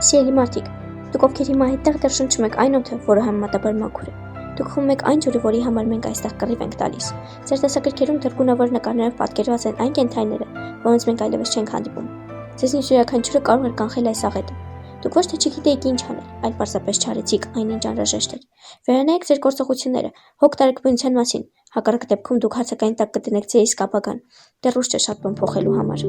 Սիրելի մարդիկ, դուք ովքեր հիմա այդտեղ շնչում եք այն օդը, որը համեմատաբար մաքուր է։ Դուք խմում եք այն ջուրը, որի համար մենք այստեղ կռիվ ենք տալիս։ Ձեր տեսակրքերում դրգունավոր նկարներով պատկերված են այն կենդանիները, որոնց մենք այլևս չենք հանդիպում։ Ձեզնից յուրաքանչյուրը կարող էր կանխել այս աղետը։ Դուք ոչ թե չգիտեիք ինչ անել, այլ պարզապես չարեցիք այնինչ անհրաժեշտ էր։ Վերանայեք ձեր գործողությունները, հոգ տարեք բնության մասին։ Հակառակ դեպքում դուք հարցակային տակ կդնեք ձեր իսկ ապագան։ Դեռ ուշ չէ շատ բան փոխելու համար։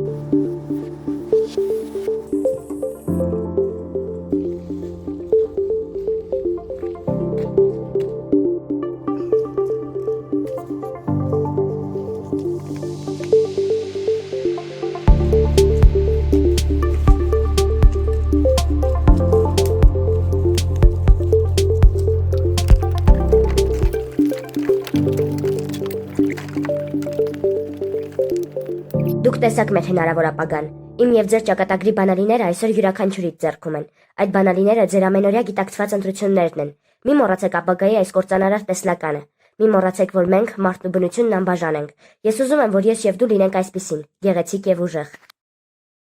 Դուք տեսաք մեր հնարավոր ապագան։ Իմ եւ ձեր ճակատագրի բանալիները այսօր յուրաքանչյուրից ձեռքում են։ Այդ բանալիները ձեր ամենօրյա գիտակցված ընտրություններն են։ Մի մոռացեք ապագայի այս կործանարար տեսլականը։ Մի մոռացեք, որ մենք մարդն ու բնությունն անբաժան ենք։ Ես ուզում եմ, որ ես եւ դու լինենք այսպիսին՝ գեղեցիկ եւ ուժեղ։